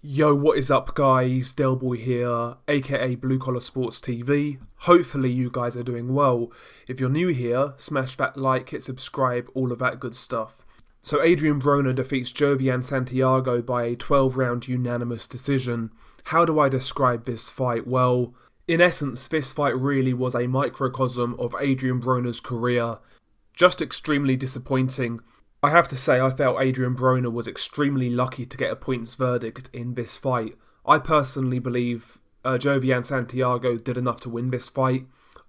Yo, what is up guys, Delboy here, aka Blue Collar Sports TV. Hopefully you guys are doing well. If you're new here, smash that like, hit subscribe, all of that good stuff. So Adrien Broner defeats Jovanie Santiago by a 12-round unanimous decision. How do I describe this fight? Well, in essence, this fight really was a microcosm of Adrien Broner's career. Just extremely disappointing. I have to say, I felt Adrien Broner was extremely lucky to get a points verdict in this fight. I personally believe Jovanie Santiago did enough to win this fight.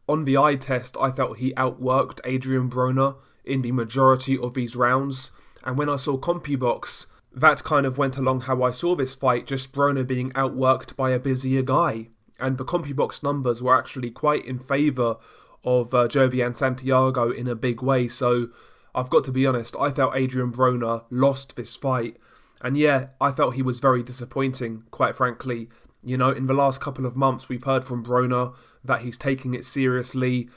On the eye test, I felt he outworked Adrien Broner in the majority of these rounds. And when I saw CompuBox, that kind of went along how I saw this fight, just Broner being outworked by a busier guy. And the CompuBox numbers were actually quite in favour of Jovanie Santiago in a big way, so I've got to be honest, I felt Adrien Broner lost this fight. And yeah, I felt he was very disappointing, quite frankly. You know, in the last couple of months, we've heard from Broner that he's taking it seriously.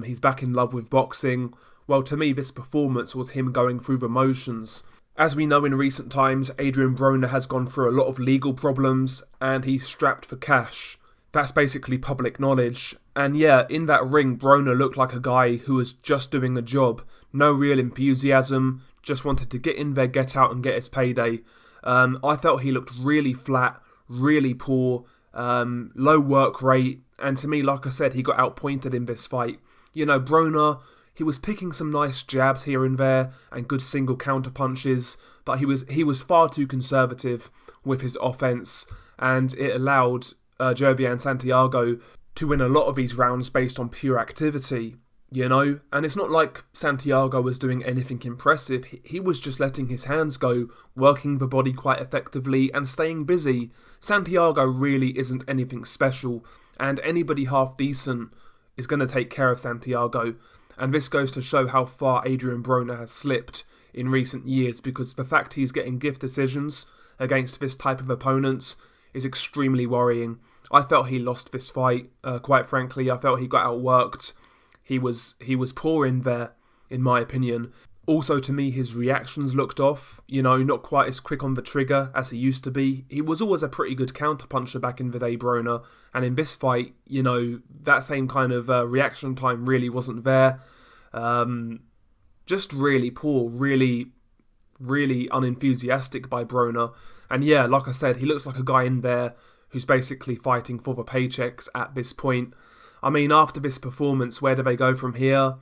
He's back in love with boxing. Well, to me, this performance was him going through the motions. As we know in recent times, Adrien Broner has gone through a lot of legal problems and he's strapped for cash. That's basically public knowledge. And yeah, in that ring, Broner looked like a guy who was just doing the job. No real enthusiasm, just wanted to get in there, get out and get his payday. I felt he looked really flat, really poor, low work rate. And to me, like I said, he got outpointed in this fight. You know, Broner, he was picking some nice jabs here and there and good single counter punches, but he was far too conservative with his offense, and it allowed Jovanie Santiago to win a lot of these rounds based on pure activity, you know? And it's not like Santiago was doing anything impressive. He was just letting his hands go, working the body quite effectively and staying busy. Santiago really isn't anything special, and anybody half decent is going to take care of Santiago. And this goes to show how far Adrien Broner has slipped in recent years, because the fact he's getting gift decisions against this type of opponents is extremely worrying. I felt he lost this fight, quite frankly. I felt he got outworked. He was poor in there, in my opinion. Also, to me, his reactions looked off. You know, not quite as quick on the trigger as he used to be. He was always a pretty good counterpuncher back in the day, Broner. And in this fight, you know, that same kind of reaction time really wasn't there. Just really poor, really unenthusiastic by Broner. And yeah, like I said, he looks like a guy in there who's basically fighting for the paychecks at this point. I mean, after this performance, where do they go from here?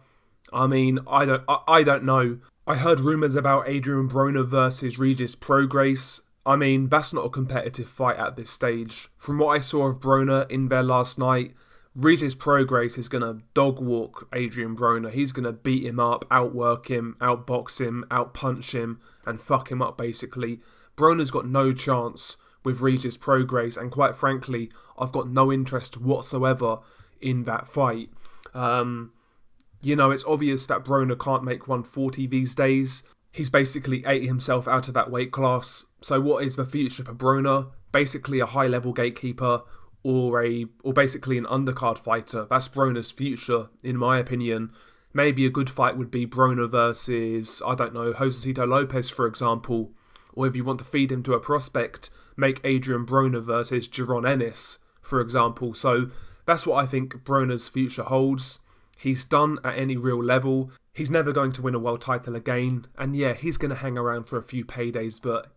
I mean, I don't know. I heard rumours about Adrien Broner versus Regis Prograis. I mean, that's not a competitive fight at this stage. From what I saw of Broner in there last night, Regis Prograis is going to dog walk Adrien Broner. He's going to beat him up, outwork him, outbox him, outpunch him, and fuck him up basically. Broner's got no chance with Regis Prograis, and quite frankly, I've got no interest whatsoever in that fight. You know, it's obvious that Broner can't make 140 these days. He's basically ate himself out of that weight class. So what is the future for Broner? Basically a high-level gatekeeper or basically an undercard fighter. That's Broner's future, in my opinion. Maybe a good fight would be Broner versus, I don't know, Josecito Lopez, for example. Or if you want to feed him to a prospect, make Adrien Broner versus Jaron Ennis, for example. So that's what I think Broner's future holds. He's done at any real level. He's never going to win a world title again. And yeah, he's going to hang around for a few paydays, but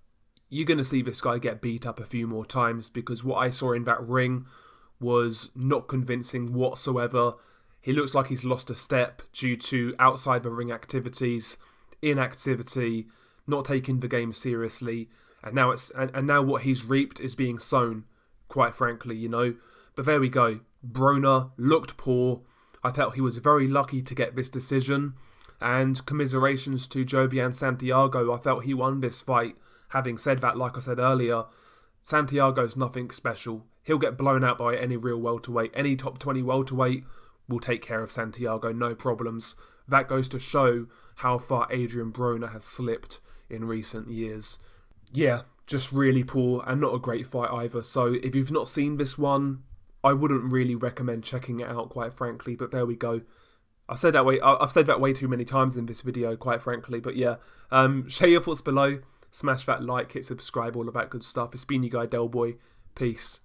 you're going to see this guy get beat up a few more times, because what I saw in that ring was not convincing whatsoever. He looks like he's lost a step due to outside the ring activities, inactivity, not taking the game seriously. And now what he's reaped is being sown, quite frankly, you know. But there we go. Broner looked poor. I felt he was very lucky to get this decision. And commiserations to Jovanie Santiago. I felt he won this fight. Having said that, like I said earlier, Santiago's nothing special. He'll get blown out by any real welterweight. Any top 20 welterweight will take care of Santiago, no problems. That goes to show how far Adrien Broner has slipped in recent years. Yeah, just really poor and not a great fight either. So if you've not seen this one, I wouldn't really recommend checking it out, quite frankly. But there we go. I've said that way too many times in this video, quite frankly. But yeah, share your thoughts below. Smash that like, hit subscribe, all of that good stuff. It's been your guy Del Boy. Peace.